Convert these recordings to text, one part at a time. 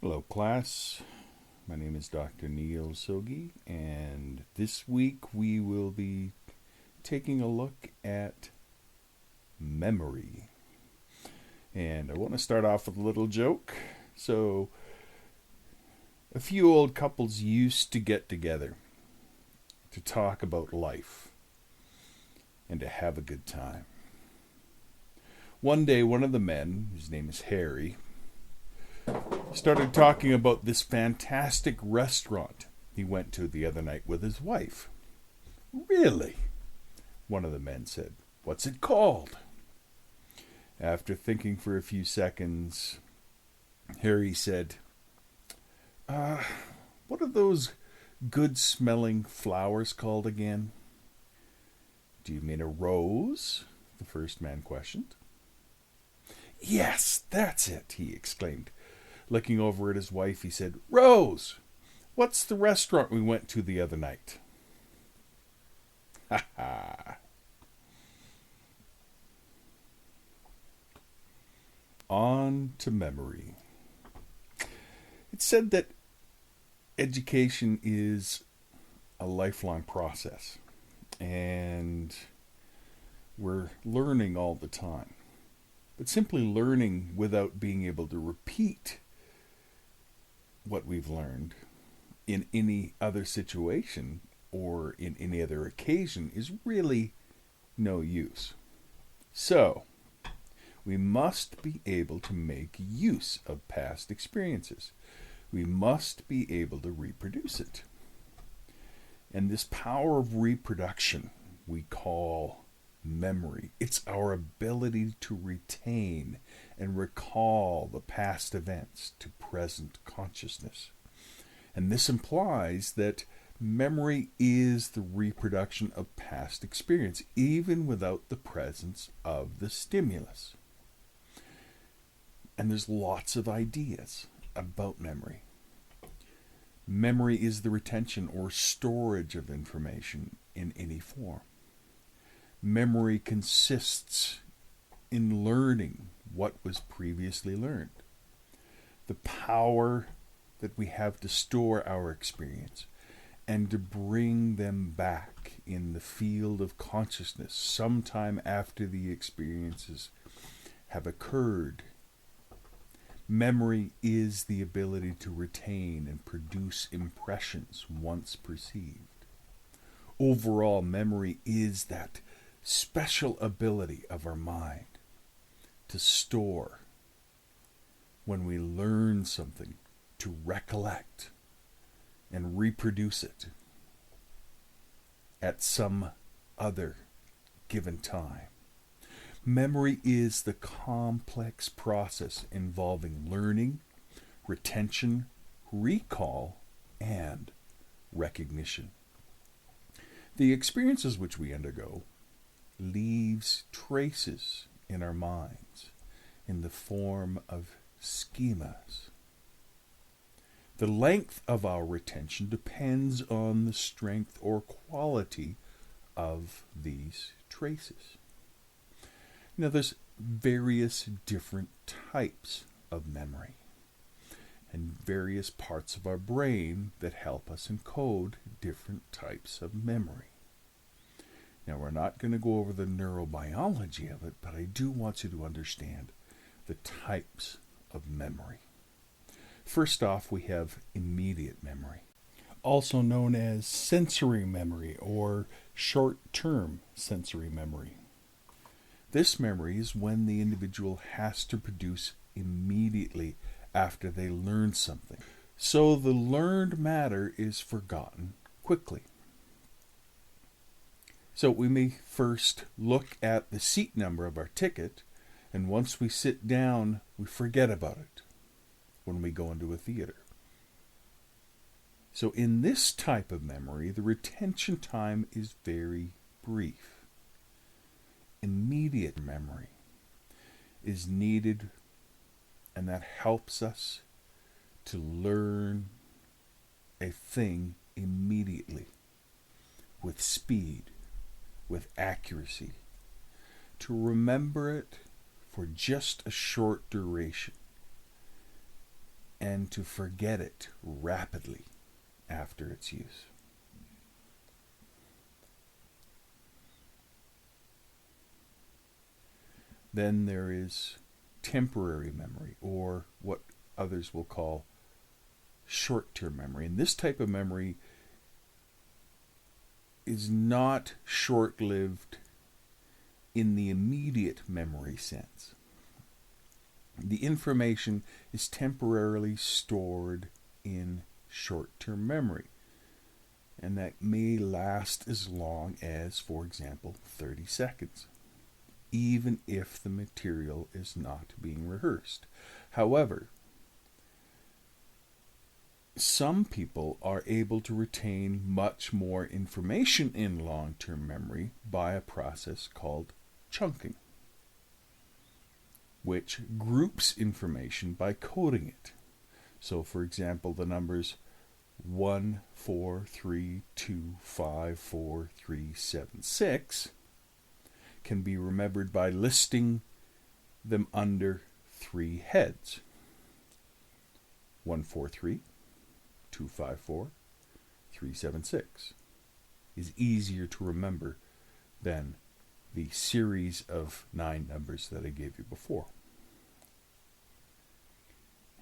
Hello, class. My name is Dr. Neil Sogi, and this week we will be taking a look at memory. And I want to start off with a little joke. So, a few old couples used to get together to talk about life and to have a good time. One day, one of the men, his name is Harry, started talking about this fantastic restaurant he went to the other night with his wife. Really? One of the men said. What's it called? After thinking for a few seconds, Harry said, what are those good-smelling flowers called again? Do you mean a rose? The first man questioned. Yes, that's it, he exclaimed. Looking over at his wife, he said, Rose, what's the restaurant we went to the other night? Ha ha. On to memory. It's said that education is a lifelong process, and we're learning all the time. But simply learning without being able to repeat what we've learned in any other situation or in any other occasion is really no use. So, we must be able to make use of past experiences. We must be able to reproduce it. And this power of reproduction we call memory. It's our ability to retain and recall the past events to present consciousness. And this implies that memory is the reproduction of past experience, even without the presence of the stimulus. And there's lots of ideas about memory. Memory is the retention or storage of information in any form. Memory consists in learning what was previously learned. The power that we have to store our experience and to bring them back in the field of consciousness sometime after the experiences have occurred. Memory is the ability to retain and produce impressions once perceived. Overall, memory is that special ability of our mind to store when we learn something, to recollect and reproduce it at some other given time. Memory is the complex process involving learning, retention, recall, and recognition. The experiences which we undergo leaves traces in our minds in the form of schemas. The length of our retention depends on the strength or quality of these traces. Now, there's various different types of memory and various parts of our brain that help us encode different types of memory. Now, we're not going to go over the neurobiology of it, but I do want you to understand the types of memory. First off, we have immediate memory, also known as sensory memory or short-term sensory memory. This memory is when the individual has to produce immediately after they learn something. So the learned matter is forgotten quickly. So we may first look at the seat number of our ticket, and once we sit down, we forget about it when we go into a theater. So in this type of memory, the retention time is very brief. Immediate memory is needed, and that helps us to learn a thing immediately, with speed, with accuracy, to remember it for just a short duration, and tend to forget it rapidly after its use. Then there is temporary memory, or what others will call short-term memory. And this type of memory is not short-lived in the immediate memory sense. The information is temporarily stored in short-term memory, and that may last as long as, for example, 30 seconds, even if the material is not being rehearsed. However, some people are able to retain much more information in long-term memory by a process called chunking, which groups information by coding it. So, for example, the numbers 1, 4, 3, 2, 5, 4, 3, 7, 6 can be remembered by listing them under 3 heads. 1, 4, 3, 2, 5, 4, 3, 7, 6 is easier to remember than the series of 9 numbers that I gave you before.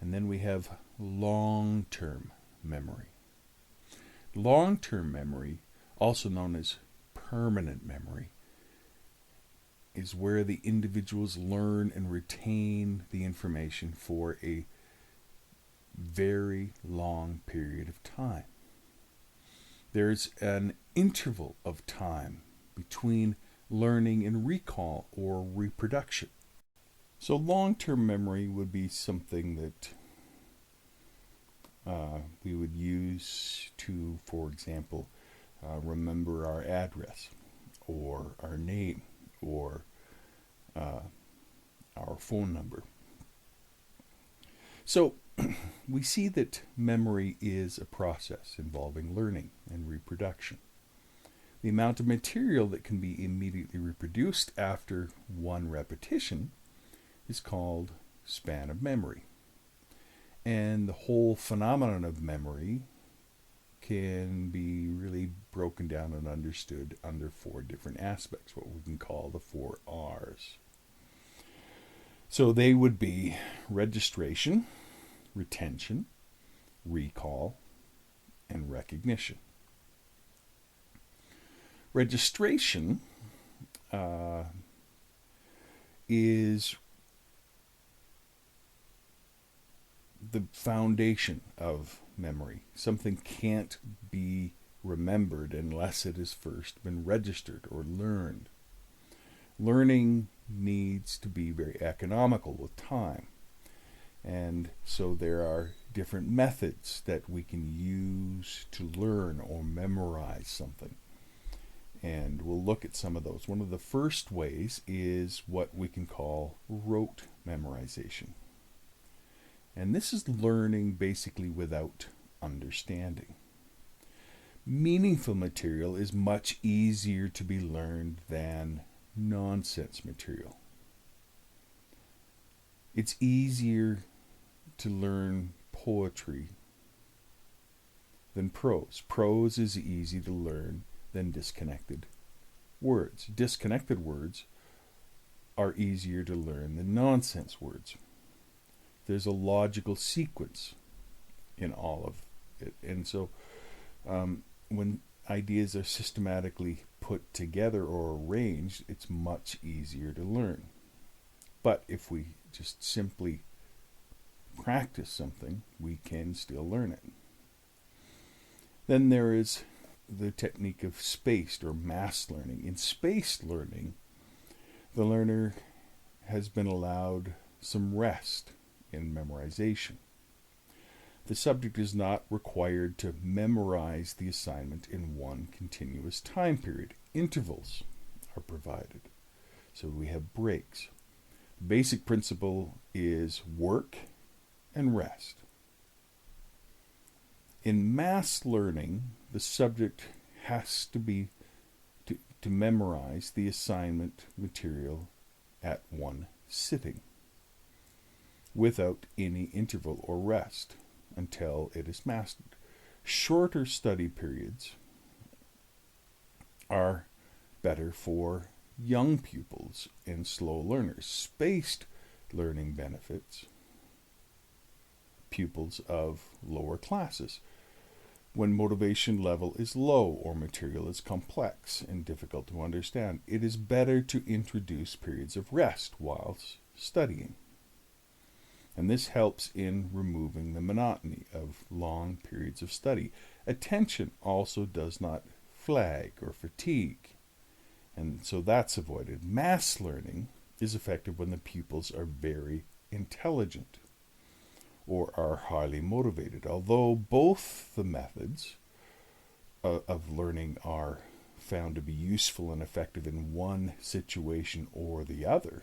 And then we have long-term memory. Long-term memory, also known as permanent memory, is where the individuals learn and retain the information for a very long period of time. There's an interval of time between learning and recall or reproduction. So long-term memory would be something that we would use to, for example, remember our address or our name or our phone number. So we see that memory is a process involving learning and reproduction. The amount of material that can be immediately reproduced after one repetition is called span of memory. And the whole phenomenon of memory can be really broken down and understood under 4 different aspects, what we can call the 4 R's. So they would be registration, retention, recall, and recognition. Registration is the foundation of memory. Something can't be remembered unless it has first been registered or learned. Learning needs to be very economical with time. And so there are different methods that we can use to learn or memorize something. And we'll look at some of those. One of the first ways is what we can call rote memorization. And this is learning basically without understanding. Meaningful material is much easier to be learned than nonsense material. It's easier to learn poetry than prose. Prose is easy to learn than disconnected words. Disconnected words are easier to learn than nonsense words. There's a logical sequence in all of it. And so when ideas are systematically put together or arranged, it's much easier to learn. But if we just simply practice something, we can still learn it. Then there is the technique of spaced or mass learning. In spaced learning, the learner has been allowed some rest in memorization. The subject is not required to memorize the assignment in one continuous time period. Intervals are provided. So we have breaks. Basic principle is work and rest. In mass learning, the subject has to memorize the assignment material at one sitting without any interval or rest. until it is mastered. Shorter study periods are better for young pupils and slow learners. Spaced learning benefits pupils of lower classes when motivation level is low or material is complex and difficult to understand. It is better to introduce periods of rest whilst studying. And this helps in removing the monotony of long periods of study. Attention also does not flag or fatigue, and so that's avoided. Mass learning is effective when the pupils are very intelligent or are highly motivated. Although both the methods of learning are found to be useful and effective in one situation or the other,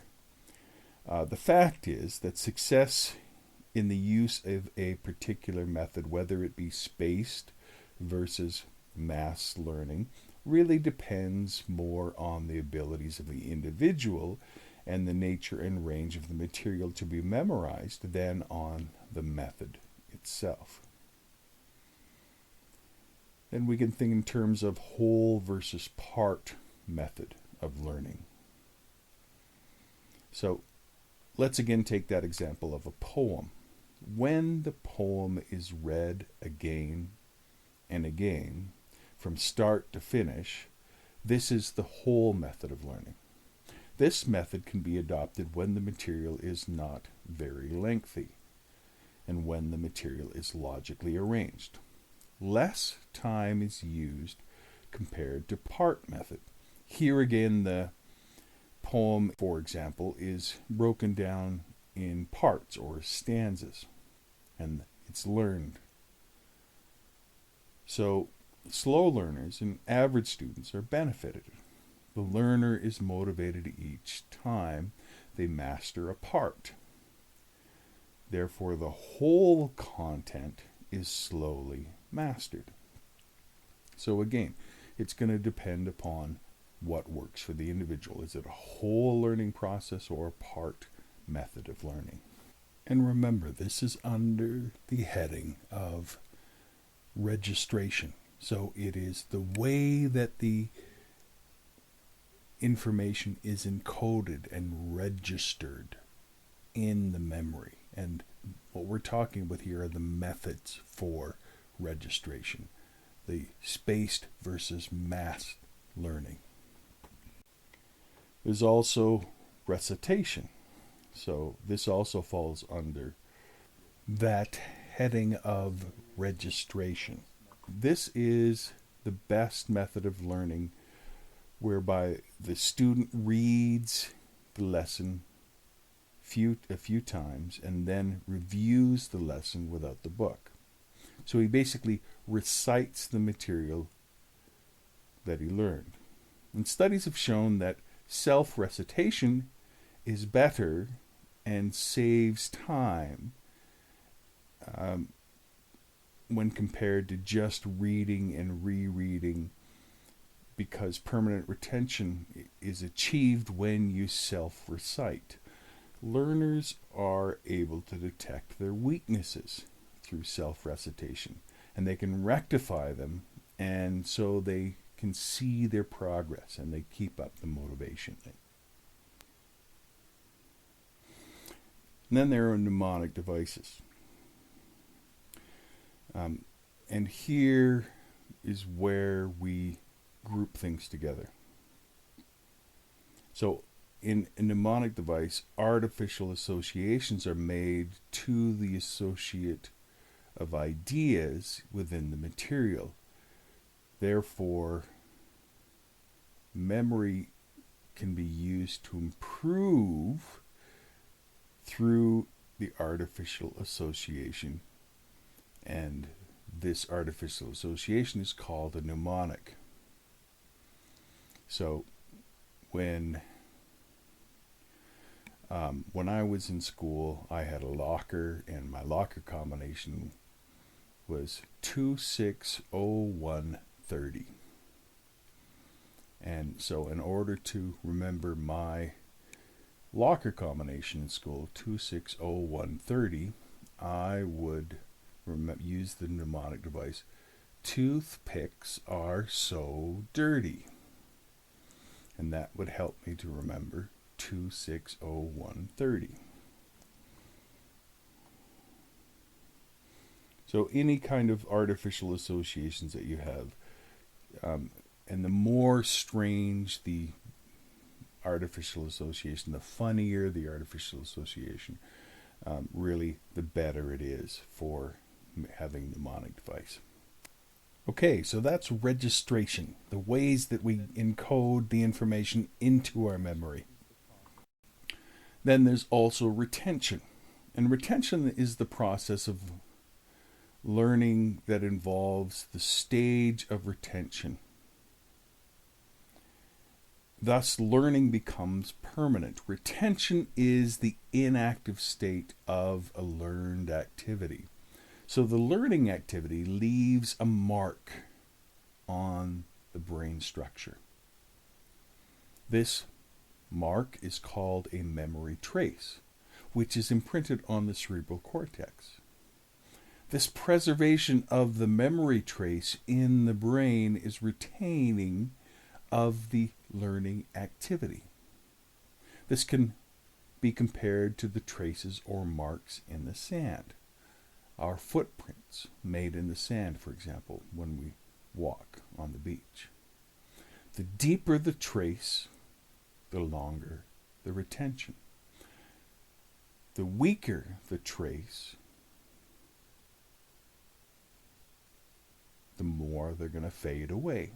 the fact is that success in the use of a particular method, whether it be spaced versus mass learning, really depends more on the abilities of the individual and the nature and range of the material to be memorized than on the method itself. Then we can think in terms of whole versus part method of learning. So let's again take that example of a poem. When the poem is read again and again, from start to finish, this is the whole method of learning. This method can be adopted when the material is not very lengthy and when the material is logically arranged. Less time is used compared to part method. Here again, the poem, for example, is broken down in parts or stanzas, and it's learned. So slow learners and average students are benefited. The learner is motivated each time they master a part. Therefore, the whole content is slowly mastered. So again, it's going to depend upon what works for the individual. Is it a whole learning process or a part method of learning? And remember, this is under the heading of registration. So it is the way that the information is encoded and registered in the memory. And what we're talking about here are the methods for registration, the spaced versus mass learning. There's also recitation. So this also falls under that heading of registration. This is the best method of learning whereby the student reads the lesson a few times and then reviews the lesson without the book. So he basically recites the material that he learned. And studies have shown that self-recitation is better and saves time when compared to just reading and rereading, because permanent retention is achieved when you self-recite. Learners are able to detect their weaknesses through self-recitation, and they can rectify them, and so they can see their progress and they keep up the motivation. And then there are mnemonic devices. And here is where we group things together. So in a mnemonic device, artificial associations are made to the associate of ideas within the material. Therefore, memory can be used to improve through the artificial association, and this artificial association is called a mnemonic. So when I was in school, I had a locker, and my locker combination was 260130. And so in order to remember my locker combination in school, 260130, I would use the mnemonic device. Toothpicks are so dirty. And that would help me to remember 260130. So any kind of artificial associations that you have, and the more strange the artificial association, the funnier the artificial association, really the better it is for having the mnemonic device. Okay, so that's registration, the ways that we encode the information into our memory. Then there's also retention. And retention is the process of learning that involves the stage of retention. Thus, learning becomes permanent. Retention is the inactive state of a learned activity. So the learning activity leaves a mark on the brain structure. This mark is called a memory trace, which is imprinted on the cerebral cortex. This preservation of the memory trace in the brain is retaining of the learning activity. This can be compared to the traces or marks in the sand. Our footprints made in the sand, for example, when we walk on the beach. The deeper the trace, the longer the retention. The weaker the trace, the more they're going to fade away.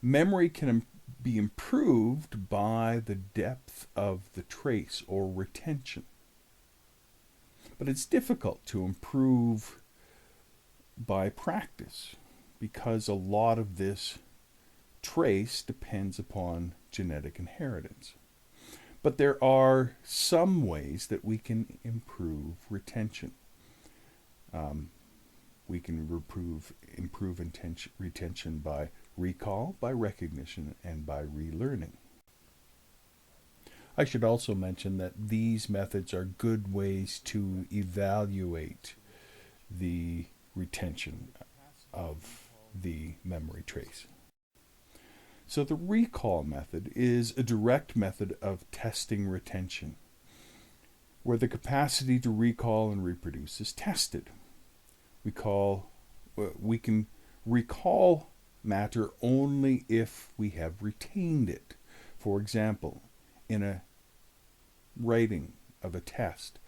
Memory can be improved by the depth of the trace or retention. But it's difficult to improve by practice because a lot of this trace depends upon genetic inheritance. But there are some ways that we can improve retention. We can improve retention by recall, by recognition, and by relearning. I should also mention that these methods are good ways to evaluate the retention of the memory trace. So the recall method is a direct method of testing retention, where the capacity to recall and reproduce is tested. We can recall matter only if we have retained it. For example, in a writing of a test,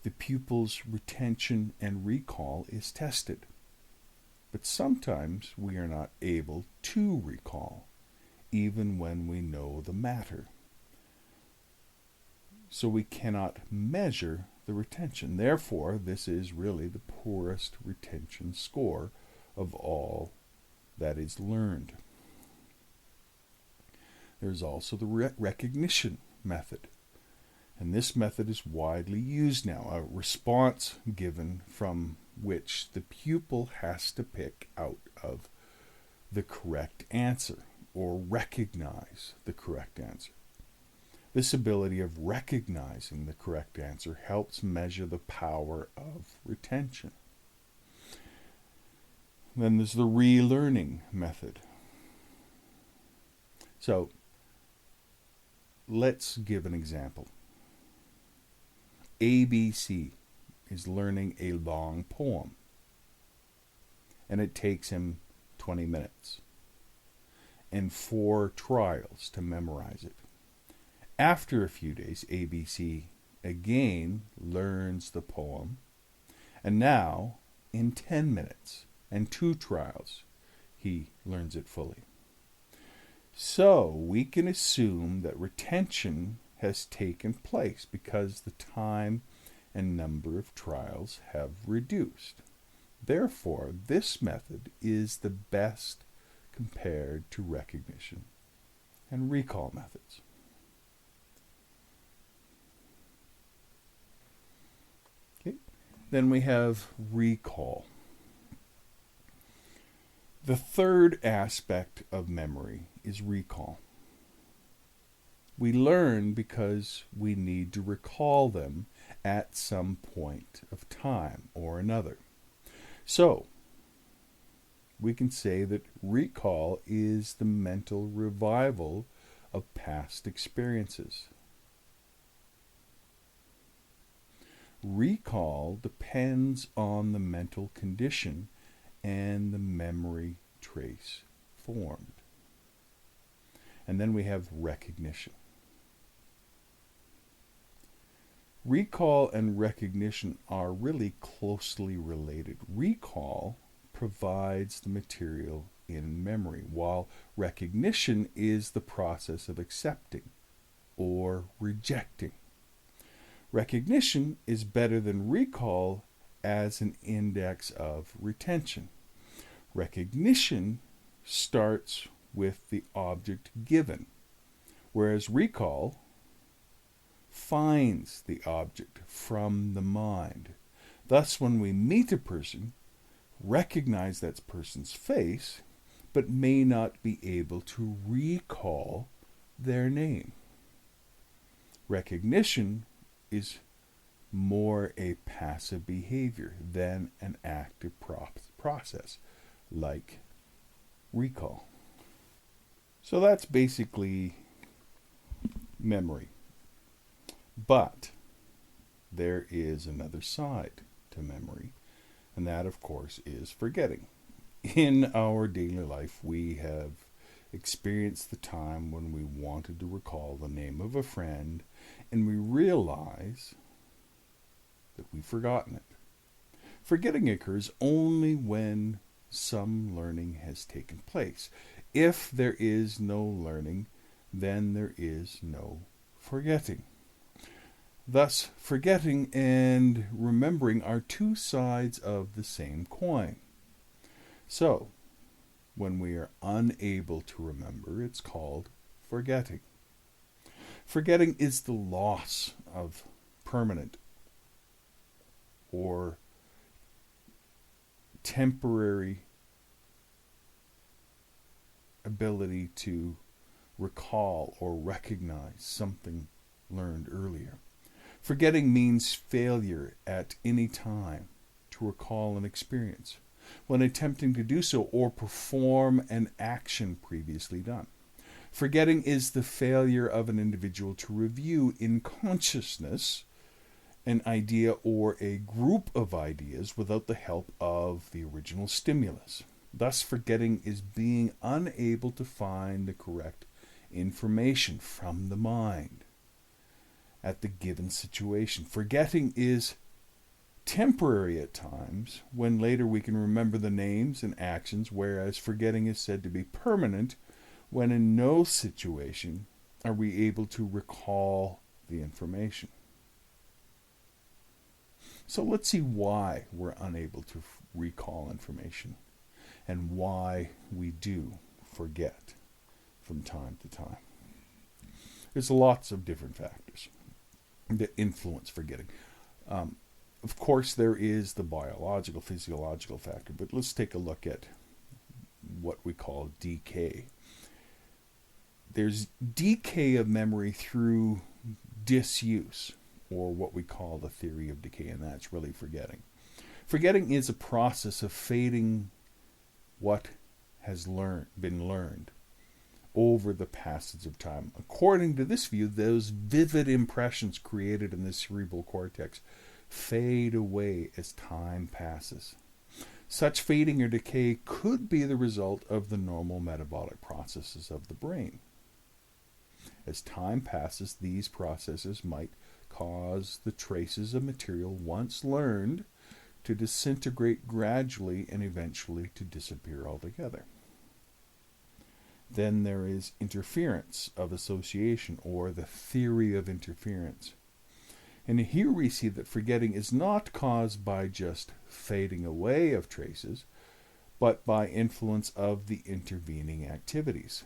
the pupil's retention and recall is tested. But sometimes we are not able to recall, even when we know the matter. So we cannot measure the retention. Therefore, this is really the poorest retention score of all that is learned. There's also the recognition method. And this method is widely used now, a response given from which the pupil has to pick out of the correct answer or recognize the correct answer. This ability of recognizing the correct answer helps measure the power of retention. Then there's the relearning method. So let's give an example. ABC is learning a long poem, and it takes him 20 minutes and 4 trials to memorize it. After a few days, ABC again learns the poem, and now in 10 minutes and 2 trials, he learns it fully. So we can assume that retention has taken place because the time and number of trials have reduced. Therefore, this method is the best compared to recognition and recall methods. Okay. Then we have recall. The third aspect of memory is recall. We learn because we need to recall them at some point of time or another. So, we can say that recall is the mental revival of past experiences. Recall depends on the mental condition and the memory trace formed. And then we have recognition. Recall and recognition are really closely related. Recall provides the material in memory, while recognition is the process of accepting or rejecting. Recognition is better than recall as an index of retention. Recognition starts with the object given, whereas recall finds the object from the mind. Thus, when we meet a person, recognize that person's face, but may not be able to recall their name. Recognition is more a passive behavior than an active process, like recall. So that's basically memory. But there is another side to memory, and that, of course, is forgetting. In our daily life, we have experienced the time when we wanted to recall the name of a friend, and we realize that we've forgotten it. Forgetting occurs only when some learning has taken place. If there is no learning, then there is no forgetting. Thus, forgetting and remembering are two sides of the same coin. So, when we are unable to remember, it's called forgetting. Forgetting is the loss of permanent or temporary ability to recall or recognize something learned earlier. Forgetting means failure at any time to recall an experience when attempting to do so or perform an action previously done. Forgetting is the failure of an individual to review in consciousness an idea or a group of ideas without the help of the original stimulus. Thus, forgetting is being unable to find the correct information from the mind at the given situation. Forgetting is temporary at times, when later we can remember the names and actions, whereas forgetting is said to be permanent, when in no situation are we able to recall the information. So let's see why we're unable to recall information and why we do forget from time to time. There's lots of different factors that influence forgetting. Of course, there is the biological, physiological factor, but let's take a look at what we call decay. There's decay of memory through disuse, or what we call the theory of decay, and that's really forgetting. Forgetting is a process of fading what has been learned over the passage of time. According to this view, those vivid impressions created in the cerebral cortex fade away as time passes. Such fading or decay could be the result of the normal metabolic processes of the brain. As time passes, these processes might cause the traces of material once learned to disintegrate gradually and eventually to disappear altogether. Then there is interference of association, or the theory of interference. And here we see that forgetting is not caused by just fading away of traces, but by influence of the intervening activities.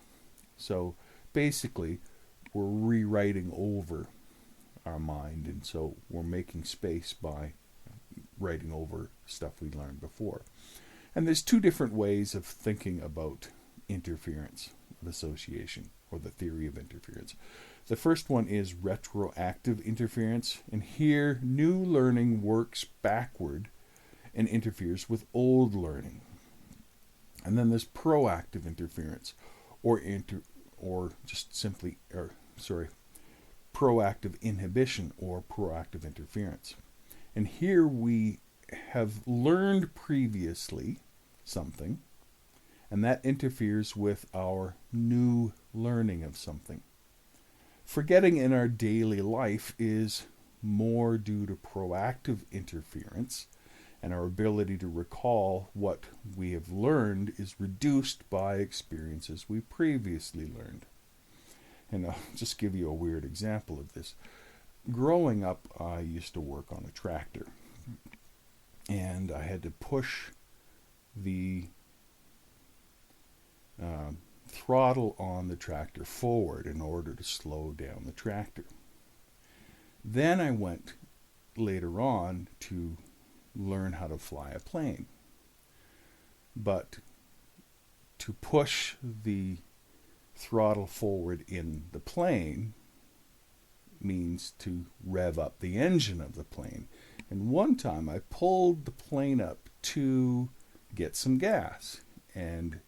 So basically, we're rewriting over our mind, and so we're making space by writing over stuff we learned before. And there's two different ways of thinking about interference of association, or the theory of interference. The first one is retroactive interference, and here new learning works backward and interferes with old learning. And then there's proactive interference, proactive inhibition or proactive interference. And here we have learned previously something, and that interferes with our new learning of something. Forgetting in our daily life is more due to proactive interference, and our ability to recall what we have learned is reduced by experiences we previously learned. And I'll just give you a weird example of this. Growing up, I used to work on a tractor, and I had to push the throttle on the tractor forward in order to slow down the tractor. Then I went later on to learn how to fly a plane. But to push the throttle forward in the plane means to rev up the engine of the plane. And one time I pulled the plane up to get some gas. And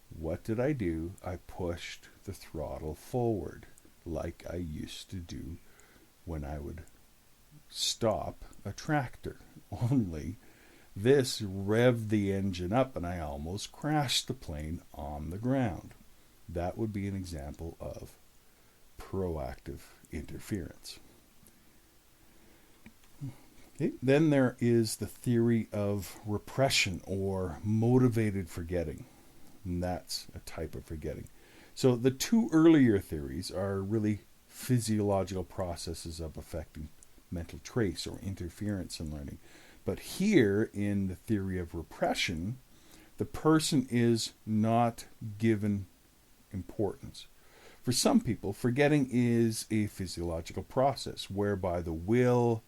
what did I do? I pushed the throttle forward like I used to do when I would stop a tractor. Only this revved the engine up and I almost crashed the plane on the ground. That would be an example of proactive interference. Okay. Then there is the theory of repression or motivated forgetting. And that's a type of forgetting. So the two earlier theories are really physiological processes of affecting mental trace or interference in learning. But here in the theory of repression, the person is not given importance. For some people, forgetting is a physiological process whereby will,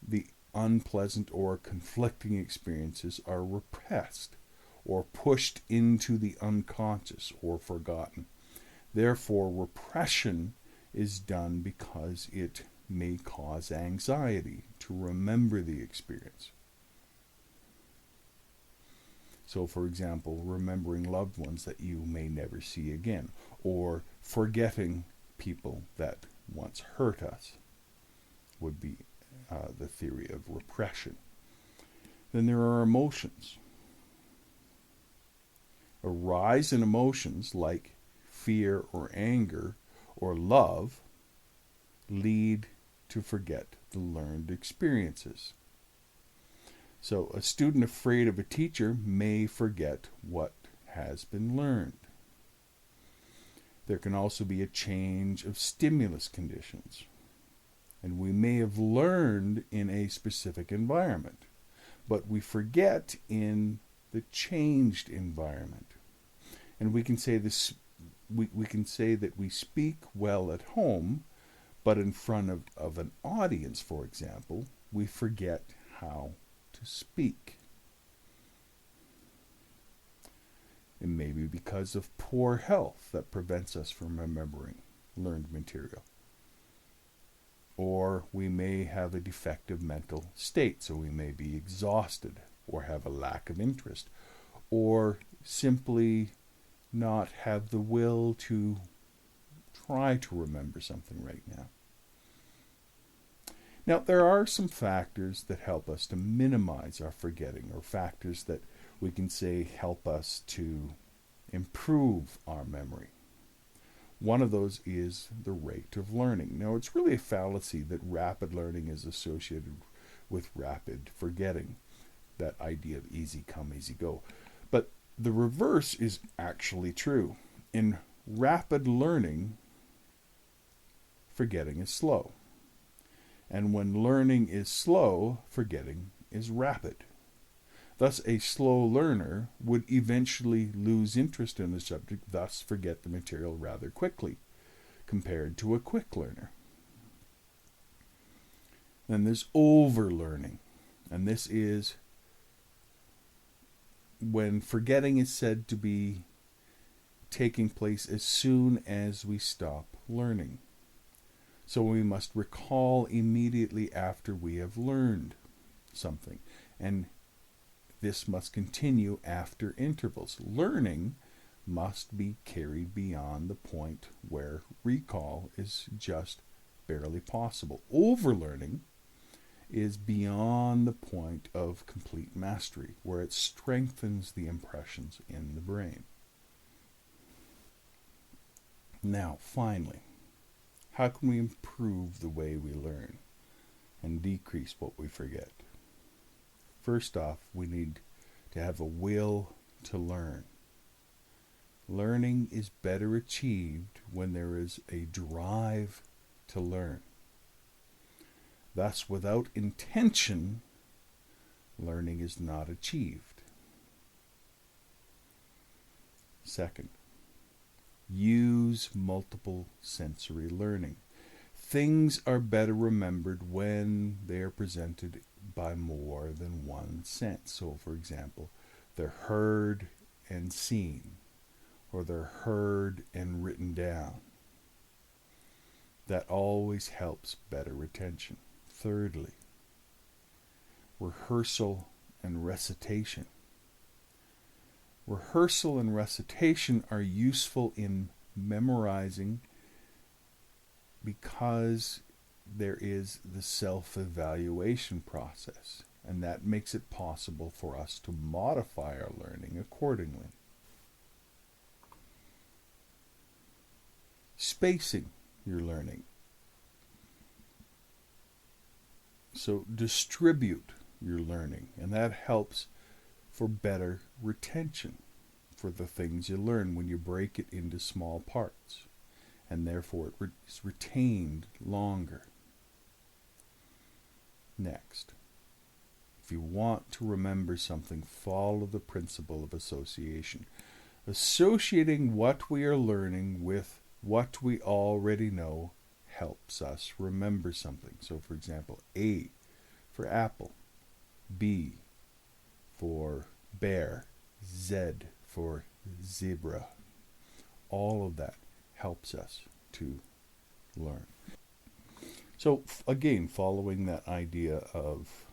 the unpleasant or conflicting experiences are repressed or pushed into the unconscious or forgotten. Therefore, repression is done because it may cause anxiety to remember the experience. So, for example, remembering loved ones that you may never see again, or forgetting people that once hurt us would be the theory of repression. Then there are emotions. A rise in emotions like fear or anger or love lead to forget the learned experiences. So a student afraid of a teacher may forget what has been learned. There can also be a change of stimulus conditions. And we may have learned in a specific environment, but we forget in the changed environment. And we can say this. We can say that we speak well at home, but in front of an audience, for example, we forget how to speak. It may be because of poor health that prevents us from remembering learned material. Or we may have a defective mental state, so we may be exhausted or have a lack of interest, or simply not have the will to try to remember something right now. Now, there are some factors that help us to minimize our forgetting, or factors that we can say help us to improve our memory. One of those is the rate of learning. Now, it's really a fallacy that rapid learning is associated with rapid forgetting, that idea of easy come, easy go. But the reverse is actually true. In rapid learning, forgetting is slow. And when learning is slow, forgetting is rapid. Thus, a slow learner would eventually lose interest in the subject, thus forget the material rather quickly, compared to a quick learner. Then there's overlearning, and this is when forgetting is said to be taking place as soon as we stop learning. So we must recall immediately after we have learned something. And this must continue after intervals. Learning must be carried beyond the point where recall is just barely possible. Overlearning is beyond the point of complete mastery, where it strengthens the impressions in the brain. Now, finally, how can we improve the way we learn and decrease what we forget? First off, we need to have a will to learn. Learning is better achieved when there is a drive to learn. Thus, without intention, learning is not achieved. Second, use multiple sensory learning. Things are better remembered when they are presented by more than one sense. So, for example, they're heard and seen, or they're heard and written down. That always helps better retention. Thirdly, rehearsal and recitation. Rehearsal and recitation are useful in memorizing because there is the self-evaluation process, and that makes it possible for us to modify our learning accordingly. Spacing your learning. So distribute your learning, and that helps for better retention for the things you learn when you break it into small parts, and therefore it is retained longer. Next, if you want to remember something, follow the principle of association. Associating what we are learning with what we already know helps us remember something. So, for example, A for apple, B for bear, Z for zebra. All of that helps us to learn. So, again, following that idea of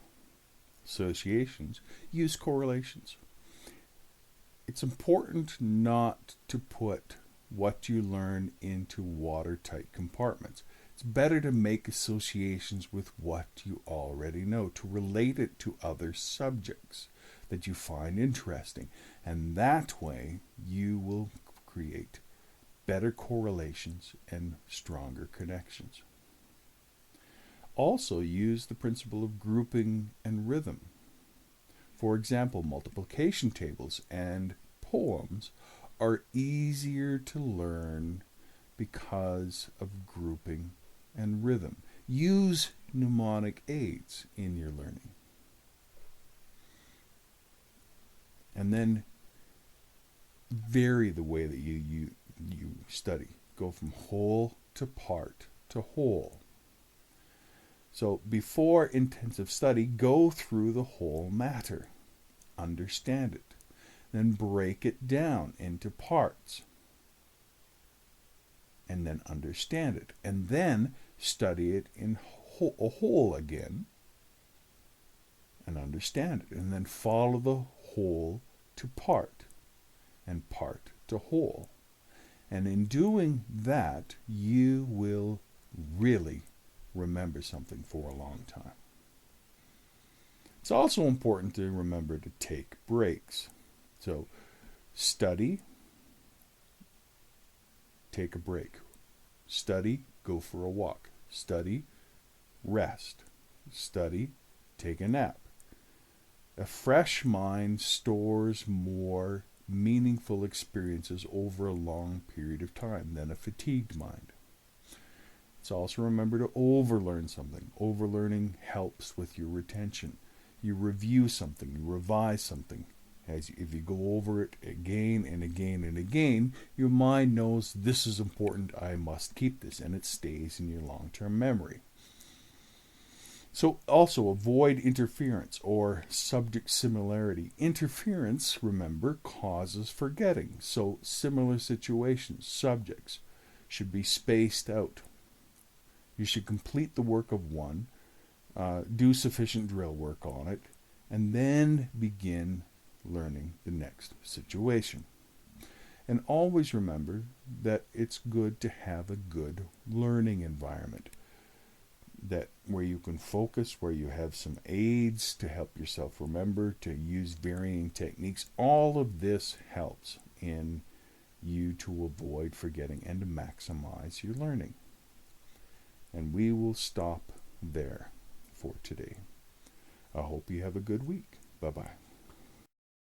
associations, use correlations. It's important not to put what you learn into watertight compartments. It's better to make associations with what you already know, to relate it to other subjects that you find interesting. And that way you will create better correlations and stronger connections. Also use the principle of grouping and rhythm. For example, multiplication tables and poems are easier to learn because of grouping and rhythm. Use mnemonic aids in your learning. And then vary the way that you study. Go from whole to part to whole. So before intensive study, go through the whole matter. Understand it. Then break it down into parts. And then understand it. And then study it in a whole again. And understand it. And then follow the whole to part. And part to whole. And in doing that, you will really remember something for a long time. It's also important to remember to take breaks. So, study, take a break. Study, go for a walk. Study, rest. Study, take a nap. A fresh mind stores more meaningful experiences over a long period of time than a fatigued mind. It's also remember to overlearn something. Overlearning helps with your retention. You review something, you revise something. If you go over it again and again and again, your mind knows this is important, I must keep this, and it stays in your long-term memory. So also avoid interference or subject similarity. Interference, remember, causes forgetting. So similar situations, subjects, should be spaced out. You should complete the work of one, do sufficient drill work on it, and then begin learning the next situation. And always remember that it's good to have a good learning environment, that where you can focus, where you have some aids to help yourself remember, to use varying techniques. All of this helps in you to avoid forgetting and to maximize your learning. And we will stop there for today. I hope you have a good week. Bye-bye.